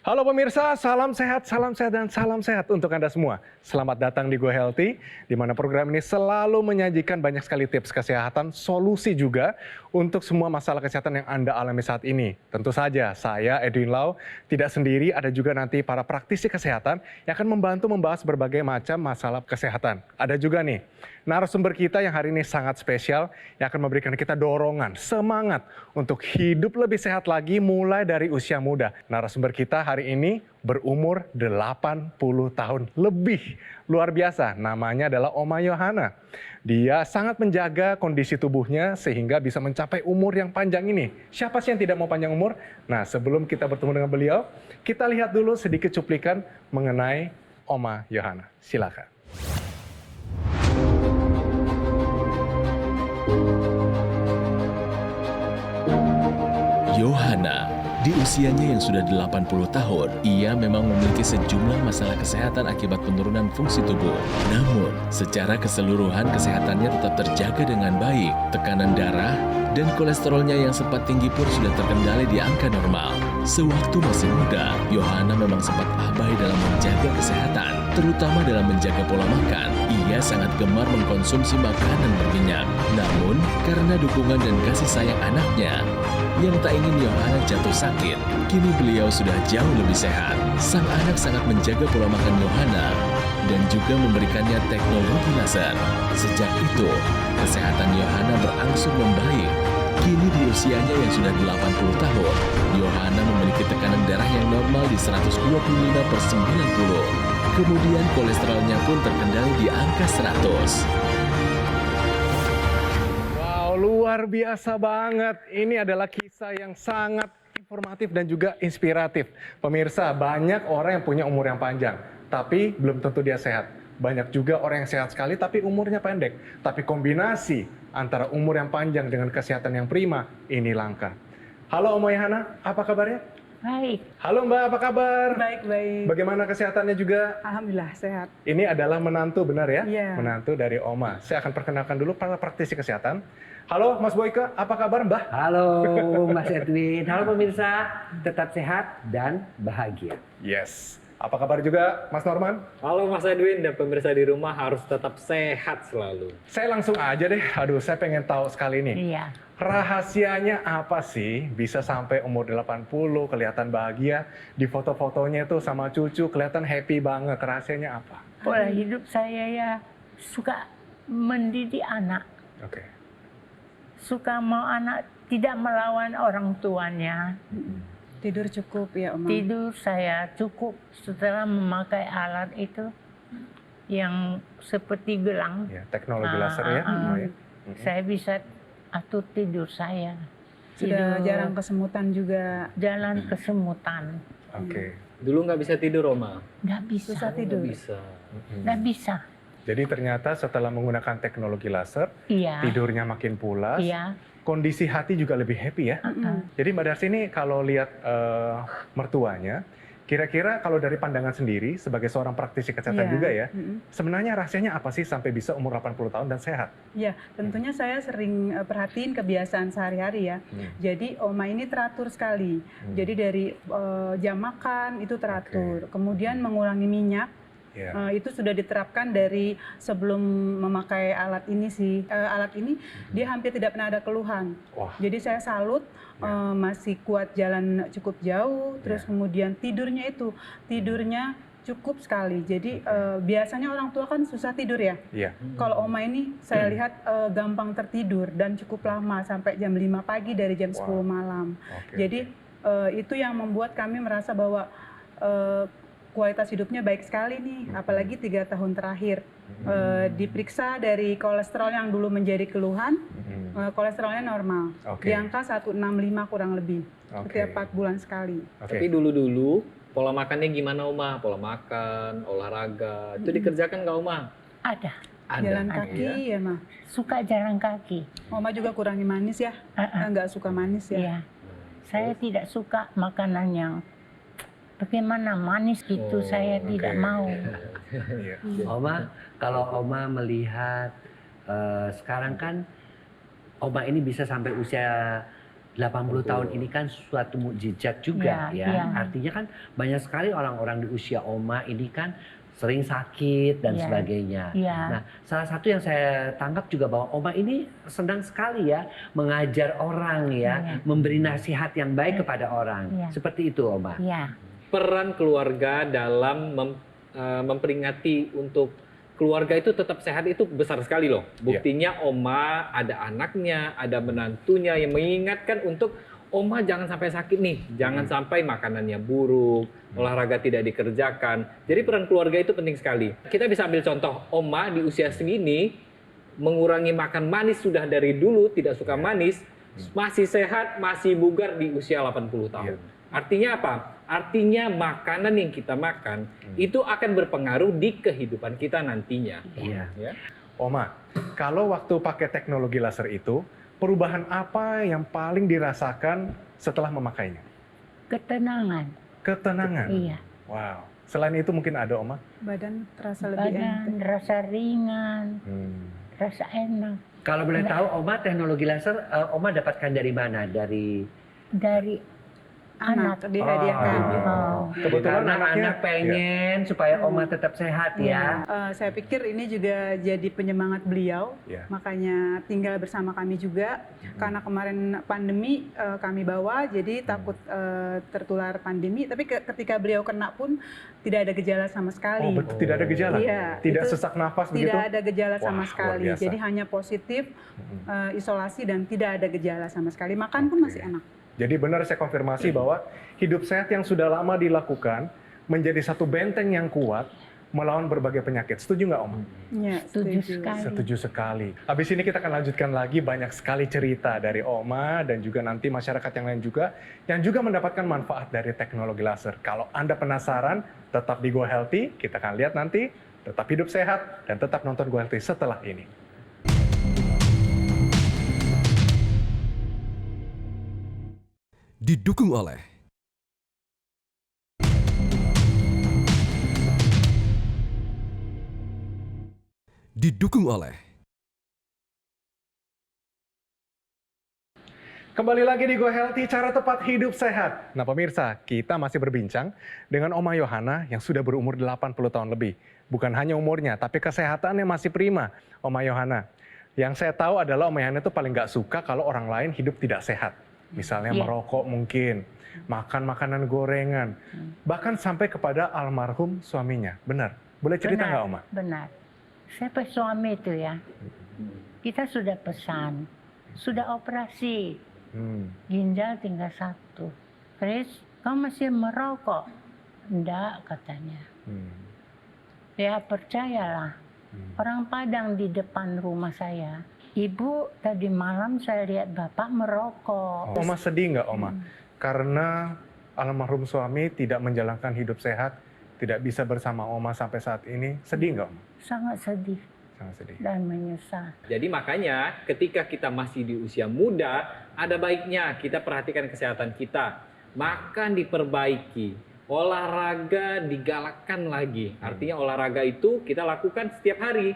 Halo pemirsa, salam sehat dan salam sehat untuk Anda semua. Selamat datang di Go Healthy, di mana program ini selalu menyajikan banyak sekali tips kesehatan, solusi juga untuk semua masalah kesehatan yang Anda alami saat ini. Tentu saja, saya Edwin Lau tidak sendiri, ada juga nanti para praktisi kesehatan yang akan membantu membahas berbagai macam masalah kesehatan. Ada juga nih, narasumber kita yang hari ini sangat spesial, yang akan memberikan kita dorongan, semangat untuk hidup lebih sehat lagi mulai dari usia muda. Narasumber kita hari ini berumur 80 tahun lebih. Luar biasa, namanya adalah Oma Yohana. Dia sangat menjaga kondisi tubuhnya sehingga bisa mencapai umur yang panjang ini. Siapa sih yang tidak mau panjang umur? Nah, sebelum kita bertemu dengan beliau, kita lihat dulu sedikit cuplikan mengenai Oma Yohana. Silakan. Yohana, di usianya yang sudah 80 tahun, ia memang memiliki sejumlah masalah kesehatan akibat penurunan fungsi tubuh. Namun, secara keseluruhan kesehatannya tetap terjaga dengan baik. Tekanan darah dan kolesterolnya yang sempat tinggi pun sudah terkendali di angka normal. Sewaktu masih muda, Yohana memang sempat abai dalam menjaga kesehatan, terutama dalam menjaga pola makan. Ia sangat gemar mengkonsumsi makanan berminyak. Namun, karena dukungan dan kasih sayang anaknya, yang tak ingin Yohana jatuh sakit, kini beliau sudah jauh lebih sehat. Sang anak sangat menjaga pola makan Yohana dan juga memberikannya teknologi laser. Sejak itu, kesehatan Yohana berangsur membaik. Kini di usianya yang sudah 80 tahun, Yohana memiliki tekanan darah yang normal di 125/90. Kemudian kolesterolnya pun terkendali di angka 100. Luar biasa banget. Ini adalah kisah yang sangat informatif dan juga inspiratif. Pemirsa, banyak orang yang punya umur yang panjang, tapi belum tentu dia sehat. Banyak juga orang yang sehat sekali, tapi umurnya pendek. Tapi kombinasi antara umur yang panjang dengan kesehatan yang prima, ini langka. Halo Oma Yohana, apa kabarnya? Baik. Halo Mbak, apa kabar? Baik. Bagaimana kesehatannya juga? Alhamdulillah sehat. Ini adalah menantu, benar ya? Iya. Menantu dari Oma. Saya akan perkenalkan dulu para praktisi kesehatan. Halo Mas Boyke, apa kabar Mbah? Halo Mas Edwin, halo pemirsa, tetap sehat dan bahagia. Yes. Apa kabar juga Mas Norman? Halo Mas Edwin dan pemirsa di rumah harus tetap sehat selalu. Saya langsung aja deh, saya pengen tahu sekali nih. Iya. Rahasianya apa sih bisa sampai umur 80 kelihatan bahagia, di foto-fotonya tuh sama cucu kelihatan happy banget, rahasianya apa? Pola hidup saya ya suka mendidik anak. Oke. Suka mau anak tidak melawan orang tuanya. Tidur cukup ya Oma? Tidur saya cukup setelah memakai alat itu yang seperti gelang. Ya, teknologi laser ya. Oh, ya. Saya bisa atur tidur saya. Sudah Tidur, jarang kesemutan juga? jalan kesemutan. Oke. Dulu nggak bisa tidur, Oma? Nggak bisa. Susah tidur? Nggak bisa. Nggak bisa. Jadi ternyata setelah menggunakan teknologi laser, Iya. tidurnya makin pulas, Iya. kondisi hati juga lebih happy ya. Jadi Mbak Darsi ini kalau lihat mertuanya, kira-kira kalau dari pandangan sendiri sebagai seorang praktisi kesehatan Iya. juga ya, sebenarnya rahasianya apa sih sampai bisa umur 80 tahun dan sehat? Ya, tentunya saya sering perhatiin kebiasaan sehari-hari ya. Jadi Oma ini teratur sekali. Jadi dari jam makan itu teratur. Kemudian mengurangi minyak. Ya. Itu sudah diterapkan dari sebelum memakai alat ini sih. Alat ini dia hampir tidak pernah ada keluhan. Wah. Jadi saya salut masih kuat jalan cukup jauh. Terus kemudian tidurnya cukup sekali. Jadi biasanya orang tua kan susah tidur ya. Iya. Kalau Oma ini saya lihat gampang tertidur dan cukup lama sampai jam 5 pagi dari jam 10 malam. Oke. Jadi itu yang membuat kami merasa bahwa kualitas hidupnya baik sekali nih, apalagi 3 tahun terakhir. Diperiksa dari kolesterol yang dulu menjadi keluhan, kolesterolnya normal. Oke. Di angka 165 kurang lebih, Oke. setiap 4 bulan sekali. Oke. Tapi dulu pola makannya gimana, Oma? Pola makan, olahraga, itu dikerjakan nggak, Oma? Ada. Jalan kaki ya, Ma? Suka jalan kaki. Oma juga kurangi manis ya? Nggak suka manis ya? Iya. Saya tidak suka makanan yang bagaimana manis gitu, saya tidak mau. Iya. Oma, kalau Oma melihat sekarang kan Oma ini bisa sampai usia 80 tahun ini kan suatu mukjizat juga Iya, ya. iya. Artinya kan banyak sekali orang-orang di usia Oma ini kan sering sakit dan Iya. sebagainya. Iya. Nah, salah satu yang saya tangkap juga bahwa Oma ini senang sekali ya mengajar orang ya, Iya. memberi nasihat yang baik kepada orang. Iya. Seperti itu, Oma. Iya. Peran keluarga dalam memperingati untuk keluarga itu tetap sehat itu besar sekali loh. Buktinya Oma ada anaknya, ada menantunya yang mengingatkan untuk Oma jangan sampai sakit nih, jangan sampai makanannya buruk, olahraga tidak dikerjakan. Jadi peran keluarga itu penting sekali. Kita bisa ambil contoh, Oma di usia segini mengurangi makan manis sudah dari dulu, tidak suka manis, masih sehat, masih bugar di usia 80 tahun. Artinya apa? Artinya makanan yang kita makan itu akan berpengaruh di kehidupan kita nantinya. Iya. Ya. Oma, kalau waktu pakai teknologi laser itu, perubahan apa yang paling dirasakan setelah memakainya? Ketenangan. Ketenangan. Iya. Wow. Selain itu mungkin ada, Oma? Badan terasa lebih Badan enteng. rasa ringan, rasa enak. Kalau boleh tahu, Oma teknologi laser, Oma dapatkan dari mana? Dari Anak dihadiahkan. Kebetulan Karena anaknya anak pengen supaya Oma tetap sehat ya. Saya pikir ini juga jadi penyemangat beliau, Iya. makanya tinggal bersama kami juga. Karena kemarin pandemi kami bawa, jadi takut tertular pandemi. Tapi ketika beliau kena pun tidak ada gejala sama sekali. Oh, betul, tidak ada gejala? Iya, Tidak itu sesak nafas begitu? Tidak ada gejala Wah, sama luar sekali. biasa. Jadi hanya positif, isolasi dan tidak ada gejala sama sekali. Makan pun masih enak. Jadi benar saya konfirmasi bahwa hidup sehat yang sudah lama dilakukan menjadi satu benteng yang kuat melawan berbagai penyakit. Setuju nggak, Om? Ya, Setuju sekali. Setuju sekali. Habis ini kita akan lanjutkan lagi banyak sekali cerita dari Oma dan juga nanti masyarakat yang lain juga yang juga mendapatkan manfaat dari teknologi laser. Kalau Anda penasaran, tetap di Go Healthy. Kita akan lihat nanti. Tetap hidup sehat dan tetap nonton Go Healthy setelah ini. Didukung oleh Kembali lagi di Go Healthy, cara tepat hidup sehat. Nah pemirsa, kita masih berbincang dengan Oma Yohana yang sudah berumur 80 tahun lebih. Bukan hanya umurnya, tapi kesehatannya masih prima. Oma Yohana, yang saya tahu adalah Oma Yohana itu paling nggak suka kalau orang lain hidup tidak sehat. Misalnya Iya. merokok mungkin, makan makanan gorengan, bahkan sampai kepada almarhum suaminya. Benar? Boleh cerita nggak, Oma? Benar. Siapa suami itu ya? Kita sudah pesan, sudah operasi. Ginjal tinggal 1. Chris, kamu masih merokok? Enggak, katanya. Ya percayalah, orang Padang di depan rumah saya. Ibu, tadi malam saya lihat bapak merokok. Oma sedih nggak, Oma? Karena almarhum suami tidak menjalankan hidup sehat, tidak bisa bersama Oma sampai saat ini. Sedih nggak, Oma? Sangat sedih Sangat sedih. dan menyesal. Jadi makanya ketika kita masih di usia muda, ada baiknya kita perhatikan kesehatan kita. Makan diperbaiki, olahraga digalakkan lagi. Artinya olahraga itu kita lakukan setiap hari,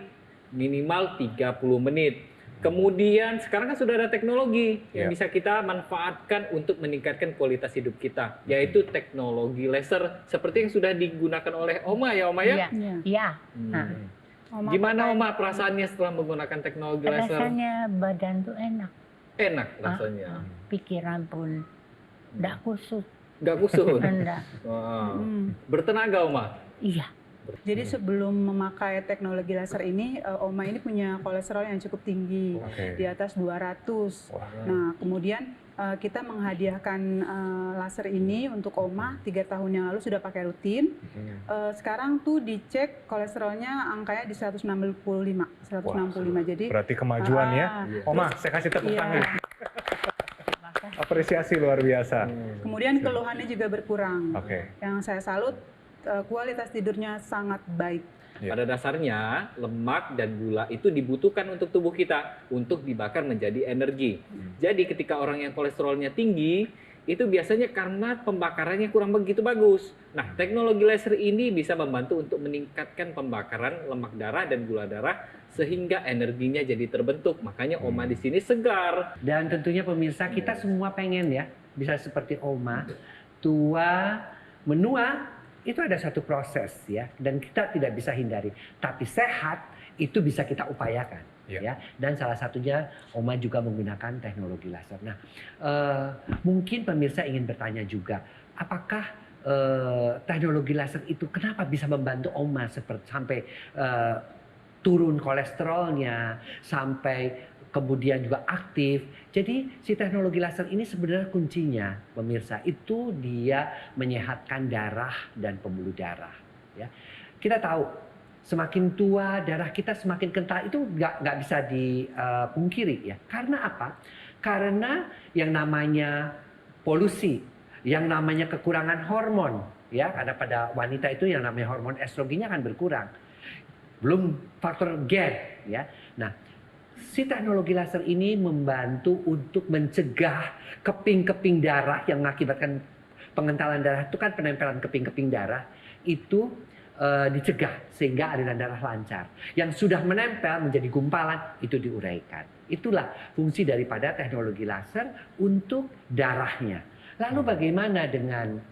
minimal 30 menit. Kemudian sekarang kan sudah ada teknologi yang bisa kita manfaatkan untuk meningkatkan kualitas hidup kita, yaitu teknologi laser seperti yang sudah digunakan oleh Oma ya, Oma ya? Iya. Iya. Nah, Oma Gimana pakai- Oma perasaannya setelah menggunakan teknologi laser? rasanya badan tuh enak. Enak rasanya. Pikiran pun enggak kusut. Nggak kusut. Enggak. Wow. Bertenaga Oma. Iya. Jadi sebelum memakai teknologi laser ini, Oma ini punya kolesterol yang cukup tinggi, Oke. di atas 200. Nah, kemudian kita menghadiahkan laser ini untuk Oma 3 tahun yang lalu sudah pakai rutin. Sekarang tuh dicek kolesterolnya angkanya di 165. Jadi Berarti kemajuan ya. Oma, saya kasih tepuk iya. tangan. Apresiasi luar biasa. Kemudian keluhannya juga berkurang. Oke. Yang saya salut, kualitas tidurnya sangat baik. Pada dasarnya lemak dan gula itu dibutuhkan untuk tubuh kita untuk dibakar menjadi energi. Jadi ketika orang yang kolesterolnya tinggi itu biasanya karena pembakarannya kurang begitu bagus. Nah, teknologi laser ini bisa membantu untuk meningkatkan pembakaran lemak darah dan gula darah sehingga energinya jadi terbentuk. Makanya Oma di sini segar. Dan tentunya pemirsa, kita semua pengen ya bisa seperti Oma, tua, menua, itu ada satu proses ya, dan kita tidak bisa hindari. Tapi sehat itu bisa kita upayakan. Ya, dan salah satunya Oma juga menggunakan teknologi laser. Nah, mungkin pemirsa ingin bertanya juga, apakah teknologi laser itu kenapa bisa membantu Oma seperti sampai turun kolesterolnya, sampai kemudian juga aktif. Jadi si teknologi laser ini sebenarnya kuncinya, pemirsa, itu dia menyehatkan darah dan pembuluh darah. Ya, kita tahu. Semakin tua, darah kita semakin kental, itu nggak bisa dipungkiri ya. Karena apa? Karena yang namanya polusi, yang namanya kekurangan hormon, ya. Karena pada wanita itu yang namanya hormon estrogennya akan berkurang. Belum faktor gen, ya. Nah, si teknologi laser ini membantu untuk mencegah keping-keping darah yang mengakibatkan pengentalan darah itu kan penempelan keping-keping darah itu dicegah sehingga aliran darah lancar. Yang sudah menempel menjadi gumpalan itu diuraikan. Itulah fungsi daripada teknologi laser untuk darahnya. Lalu bagaimana dengan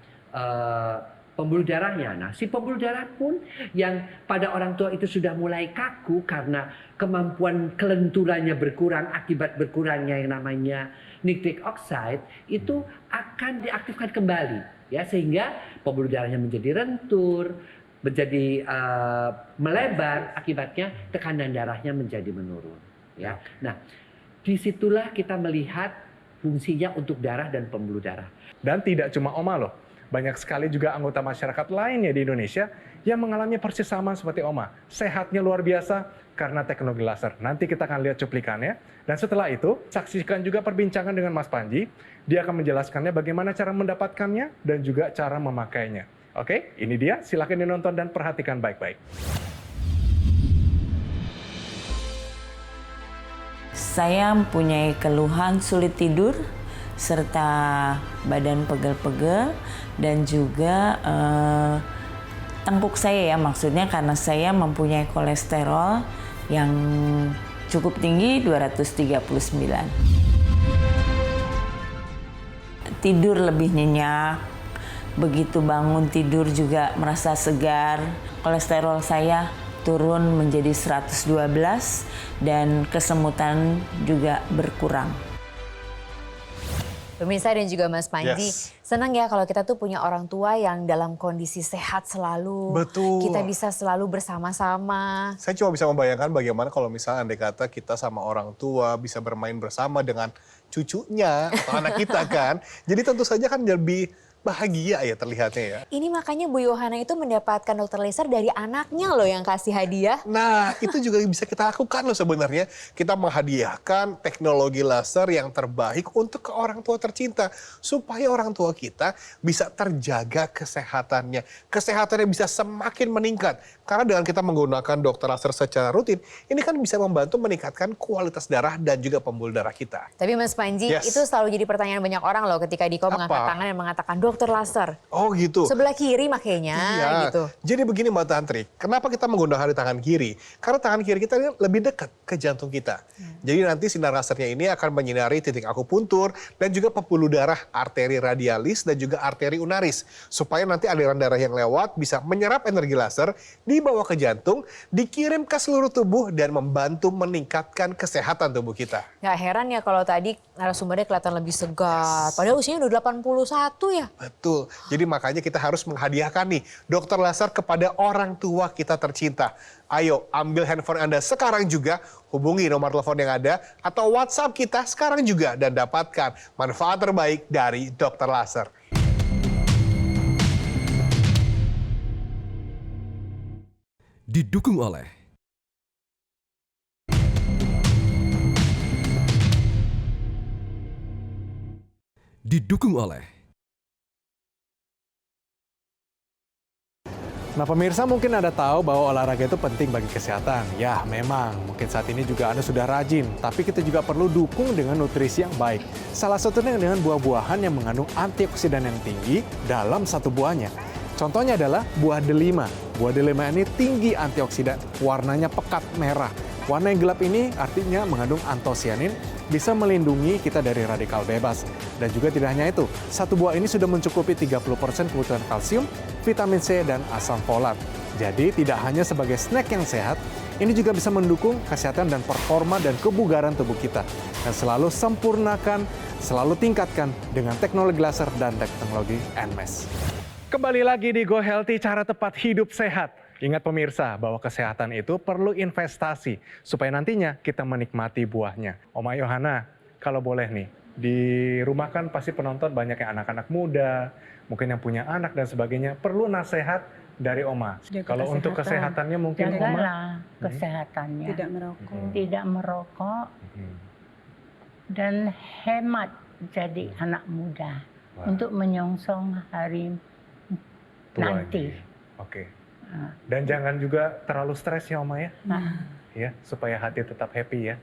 pembuluh darahnya? Nah, si pembuluh darah pun yang pada orang tua itu sudah mulai kaku karena kemampuan kelenturannya berkurang akibat berkurangnya yang namanya nitric oxide, itu akan diaktifkan kembali ya, sehingga pembuluh darahnya menjadi rentur, menjadi melebar, akibatnya tekanan darahnya menjadi menurun. Ya, nah disitulah kita melihat fungsinya untuk darah dan pembuluh darah. Dan tidak cuma Oma loh, banyak sekali juga anggota masyarakat lainnya di Indonesia yang mengalami persis sama seperti Oma. Sehatnya luar biasa karena teknologi laser. Nanti kita akan lihat cuplikannya. Dan setelah itu, saksikan juga perbincangan dengan Mas Panji. Dia akan menjelaskannya bagaimana cara mendapatkannya dan juga cara memakainya. Oke, ini dia. Silakan dinonton dan perhatikan baik-baik. Saya mempunyai keluhan sulit tidur, serta badan pegel-pegel, dan juga tengkuk saya ya, maksudnya karena saya mempunyai kolesterol yang cukup tinggi, 239. Tidur lebih nyenyak. Begitu bangun tidur juga merasa segar. Kolesterol saya turun menjadi 112 dan kesemutan juga berkurang. Pemirsa dan juga Mas Panji, senang ya kalau kita tuh punya orang tua yang dalam kondisi sehat selalu. Betul. Kita bisa selalu bersama-sama. Saya cuma bisa membayangkan bagaimana kalau misalnya andai kata kita sama orang tua bisa bermain bersama dengan cucunya atau anak kita kan. Jadi tentu saja kan lebih bahagia ya terlihatnya ya. Ini makanya Bu Yohana itu mendapatkan dokter laser dari anaknya loh yang kasih hadiah. Nah, itu juga bisa kita lakukan loh sebenarnya. Kita menghadiahkan teknologi laser yang terbaik untuk ke orang tua tercinta. Supaya orang tua kita bisa terjaga kesehatannya. Kesehatannya bisa semakin meningkat. Karena dengan kita menggunakan dokter laser secara rutin, ini kan bisa membantu meningkatkan kualitas darah dan juga pembuluh darah kita. Tapi Mas Panji, itu selalu jadi pertanyaan banyak orang loh ketika Diko mengangkat tangan dan mengatakan, dokter laser. Oh gitu. Sebelah kiri makanya gitu. Jadi begini Mbak Tantri, kenapa kita menggunakan di tangan kiri? Karena tangan kiri kita ini lebih dekat ke jantung kita. Jadi nanti sinar lasernya ini akan menyinari titik akupuntur dan juga pembuluh darah arteri radialis dan juga arteri unaris. Supaya nanti aliran darah yang lewat bisa menyerap energi laser, dibawa ke jantung, dikirim ke seluruh tubuh dan membantu meningkatkan kesehatan tubuh kita. Gak heran ya kalau tadi narasumbernya kelihatan lebih segar. Padahal usianya udah 81 ya. Betul. Jadi makanya kita harus menghadiahkan nih dokter laser kepada orang tua kita tercinta. Ayo ambil handphone Anda sekarang juga, hubungi nomor telepon yang ada atau WhatsApp kita sekarang juga dan dapatkan manfaat terbaik dari dokter laser. Didukung oleh Nah pemirsa mungkin Anda tahu bahwa olahraga itu penting bagi kesehatan. Ya memang, mungkin saat ini juga Anda sudah rajin, tapi kita juga perlu dukung dengan nutrisi yang baik. Salah satunya dengan buah-buahan yang mengandung antioksidan yang tinggi dalam satu buahnya. Contohnya adalah buah delima. Buah delima ini tinggi antioksidan, warnanya pekat merah. Warna yang gelap ini artinya mengandung antosianin, bisa melindungi kita dari radikal bebas. Dan juga tidak hanya itu, satu buah ini sudah mencukupi 30% kebutuhan kalsium, vitamin C, dan asam folat. Jadi tidak hanya sebagai snack yang sehat, ini juga bisa mendukung kesehatan dan performa dan kebugaran tubuh kita. Dan selalu sempurnakan, selalu tingkatkan dengan teknologi laser dan teknologi NMES. Kembali lagi di Go Healthy, cara tepat hidup sehat. Ingat pemirsa bahwa kesehatan itu perlu investasi supaya nantinya kita menikmati buahnya. Oma Yohana, kalau boleh nih, di rumah kan pasti penonton banyak yang anak-anak muda, mungkin yang punya anak dan sebagainya, perlu nasihat dari Oma. Kalau untuk kesehatannya mungkin Oma? Jagalah kesehatannya. Tidak merokok. Tidak merokok. Dan hemat jadi anak muda. Untuk menyongsong hari nanti. Oke. Dan jangan juga terlalu stres ya Oma ya. Ya, supaya hati tetap happy ya.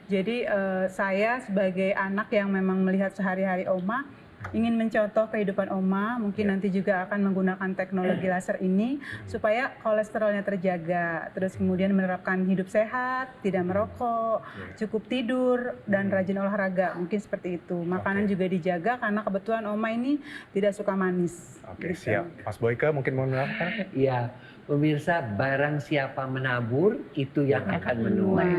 Jadi saya sebagai anak yang memang melihat sehari-hari Oma, ingin mencontoh kehidupan Oma, mungkin nanti juga akan menggunakan teknologi laser ini supaya kolesterolnya terjaga, terus kemudian menerapkan hidup sehat, tidak merokok, cukup tidur, dan rajin olahraga, mungkin seperti itu. Makanan juga dijaga karena kebetulan Oma ini tidak suka manis. Oke, gitu. siap. Mas Boyke mungkin mau menambahkan? Iya, pemirsa, barang siapa menabur itu yang akan menuai.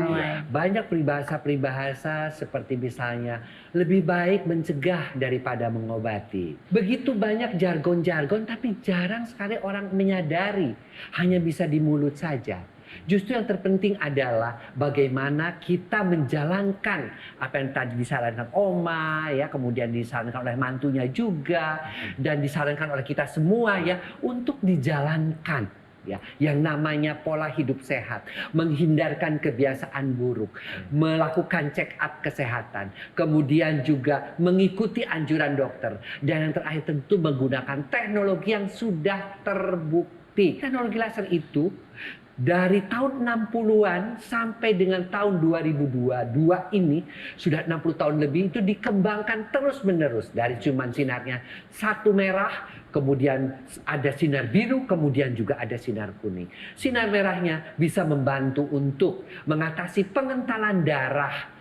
Banyak peribahasa-peribahasa seperti misalnya lebih baik mencegah daripada mengobati. Begitu banyak jargon-jargon tapi jarang sekali orang menyadari, hanya bisa di mulut saja. Justru yang terpenting adalah bagaimana kita menjalankan apa yang tadi disarankan Oma, ya, kemudian disarankan oleh mantunya juga, dan disarankan oleh kita semua ya untuk dijalankan. Ya, yang namanya pola hidup sehat, menghindarkan kebiasaan buruk, melakukan check up kesehatan, kemudian juga mengikuti anjuran dokter, dan yang terakhir tentu menggunakan teknologi yang sudah terbukti. Teknologi laser itu dari tahun 60-an sampai dengan tahun 2022 ini, sudah 60 tahun lebih, itu dikembangkan terus-menerus. Dari cuman sinarnya satu merah, kemudian ada sinar biru, kemudian juga ada sinar kuning. Sinar merahnya bisa membantu untuk mengatasi pengentalan darah,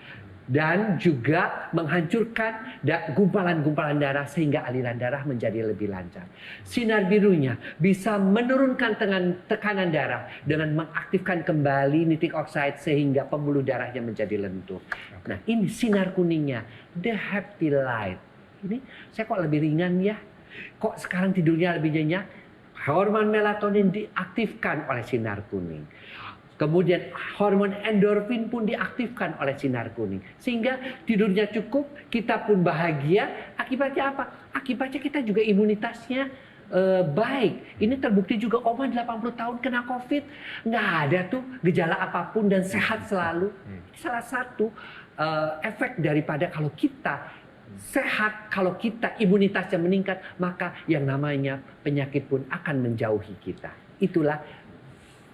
dan juga menghancurkan gumpalan-gumpalan darah sehingga aliran darah menjadi lebih lancar. Sinar birunya bisa menurunkan tekanan darah dengan mengaktifkan kembali nitric oxide sehingga pembuluh darahnya menjadi lentur. Nah, ini sinar kuningnya, the happy light. Ini saya kok lebih ringan ya? Kok sekarang tidurnya lebih nyenyak? Hormon melatonin diaktifkan oleh sinar kuning. Kemudian hormon endorfin pun diaktifkan oleh sinar kuning. Sehingga tidurnya cukup, kita pun bahagia. Akibatnya apa? Akibatnya kita juga imunitasnya baik. Ini terbukti juga Oma 80 tahun kena COVID. Nggak ada tuh gejala apapun dan sehat selalu. Ini salah satu efek daripada kalau kita sehat, kalau kita imunitasnya meningkat, maka yang namanya penyakit pun akan menjauhi kita. Itulah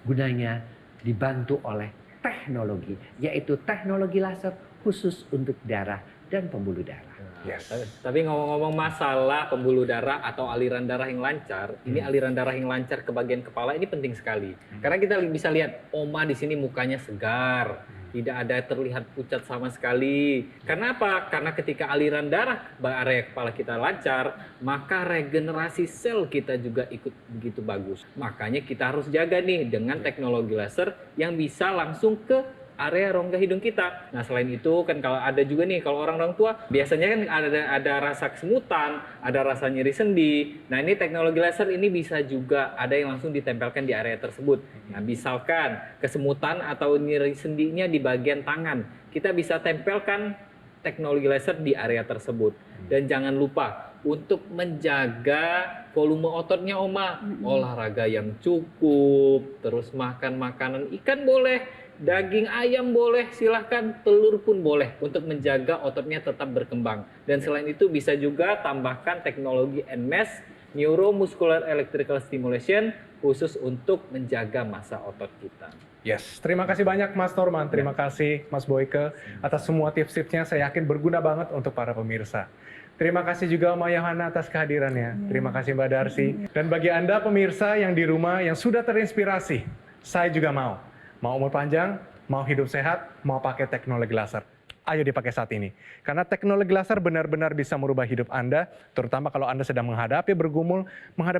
gunanya dibantu oleh teknologi, yaitu teknologi laser khusus untuk darah dan pembuluh darah. Yes. Tapi ngomong-ngomong masalah pembuluh darah atau aliran darah yang lancar, ini aliran darah yang lancar ke bagian kepala ini penting sekali. Karena kita bisa lihat Oma di sini mukanya segar, tidak ada terlihat pucat sama sekali. Karena apa? Karena ketika aliran darah ke area kepala kita lancar, maka regenerasi sel kita juga ikut begitu bagus. Makanya kita harus jaga nih dengan teknologi laser yang bisa langsung ke area rongga hidung kita. Nah, selain itu kan kalau ada juga nih, kalau orang tua biasanya kan ada rasa kesemutan, ada rasa nyeri sendi. Nah, ini teknologi laser ini bisa juga ada yang langsung ditempelkan di area tersebut. Nah, misalkan kesemutan atau nyeri sendinya di bagian tangan, kita bisa tempelkan teknologi laser di area tersebut. Dan jangan lupa untuk menjaga volume ototnya Oma, olahraga yang cukup, terus makan makanan ikan boleh, daging ayam boleh, silahkan, telur pun boleh untuk menjaga ototnya tetap berkembang. Dan selain itu bisa juga tambahkan teknologi NMES Neuromuscular Electrical Stimulation khusus untuk menjaga massa otot kita. Yes, terima kasih banyak Mas Norman, terima kasih Mas Boyke atas semua tips-tipsnya, saya yakin berguna banget untuk para pemirsa. Terima kasih juga Mbak Yohana atas kehadirannya, terima kasih Mbak Darsi. Dan bagi Anda pemirsa yang di rumah yang sudah terinspirasi, saya juga mau umur panjang, mau hidup sehat, mau pakai teknologi laser. Ayo dipakai saat ini. Karena teknologi laser benar-benar bisa merubah hidup Anda, terutama kalau Anda sedang menghadapi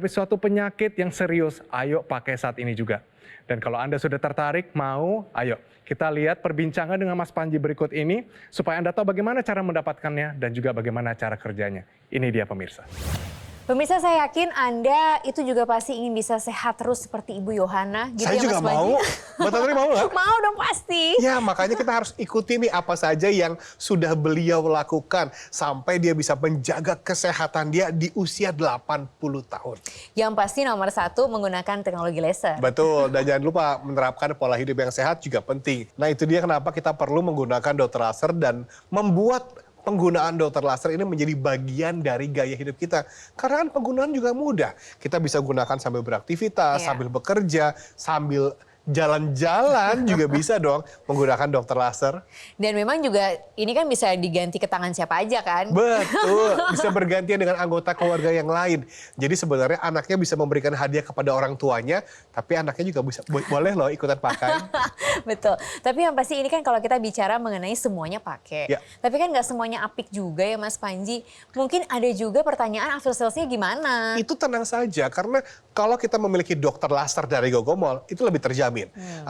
suatu penyakit yang serius, ayo pakai saat ini juga. Dan kalau Anda sudah tertarik, ayo kita lihat perbincangan dengan Mas Panji berikut ini, supaya Anda tahu bagaimana cara mendapatkannya dan juga bagaimana cara kerjanya. Ini dia pemirsa. Pemirsa, saya yakin Anda itu juga pasti ingin bisa sehat terus seperti Ibu Yohana. Gitu Saya ya, juga Mas Panji? mau. Mbak Tantri mau nggak? Mau dong pasti. Ya, makanya kita harus ikuti nih apa saja yang sudah beliau lakukan sampai dia bisa menjaga kesehatan dia di usia 80 tahun. Yang pasti nomor 1 menggunakan teknologi laser. Betul, dan jangan lupa menerapkan pola hidup yang sehat juga penting. Nah, itu dia kenapa kita perlu menggunakan dokter laser dan membuat penggunaan dokter laser ini menjadi bagian dari gaya hidup kita. Karena kan penggunaan juga mudah. Kita bisa gunakan sambil beraktivitas, sambil bekerja, sambil jalan-jalan juga bisa dong menggunakan dokter laser. Dan memang juga ini kan bisa diganti ke tangan siapa aja kan? Betul, bisa bergantian dengan anggota keluarga yang lain. Jadi sebenarnya anaknya bisa memberikan hadiah kepada orang tuanya, tapi anaknya juga bisa boleh loh ikutan pakai. Betul. Tapi yang pasti ini kan kalau kita bicara mengenai semuanya pakai. Ya. Tapi kan nggak semuanya apik juga ya Mas Panji. Mungkin ada juga pertanyaan after sales-nya gimana? Itu tenang saja, karena kalau kita memiliki dokter laser dari Gogomol, itu lebih terjamin.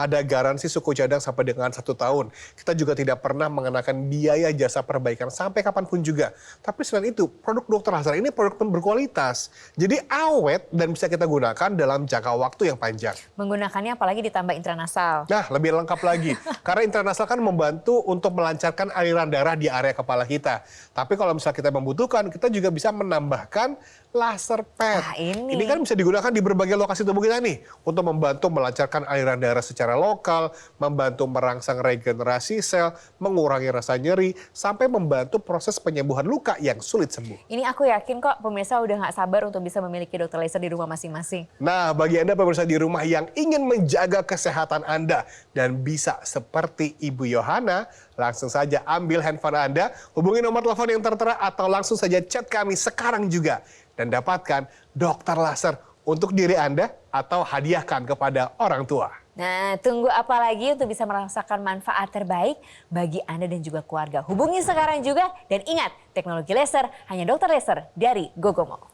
Ada garansi suku cadang sampai dengan 1 tahun. Kita juga tidak pernah mengenakan biaya jasa perbaikan sampai kapanpun juga. Tapi selain itu, produk dokter laser ini produk berkualitas. Jadi awet dan bisa kita gunakan dalam jangka waktu yang panjang. Menggunakannya apalagi ditambah intranasal. Nah, lebih lengkap lagi. Karena intranasal kan membantu untuk melancarkan aliran darah di area kepala kita. Tapi kalau misalnya kita membutuhkan, kita juga bisa menambahkan laser pad. Ini kan bisa digunakan di berbagai lokasi tubuh kita nih. Untuk membantu melancarkan aliran darah secara lokal, membantu merangsang regenerasi sel, mengurangi rasa nyeri, sampai membantu proses penyembuhan luka yang sulit sembuh. Ini aku yakin kok pemirsa udah nggak sabar untuk bisa memiliki dokter laser di rumah masing-masing. Nah, bagi Anda pemirsa di rumah yang ingin menjaga kesehatan Anda dan bisa seperti Ibu Yohana, langsung saja ambil handphone Anda, hubungi nomor telepon yang tertera atau langsung saja chat kami sekarang juga dan dapatkan dokter laser untuk diri Anda atau hadiahkan kepada orang tua. Nah, tunggu apa lagi untuk bisa merasakan manfaat terbaik bagi Anda dan juga keluarga. Hubungi sekarang juga dan ingat, teknologi laser hanya dokter laser dari Gogomol.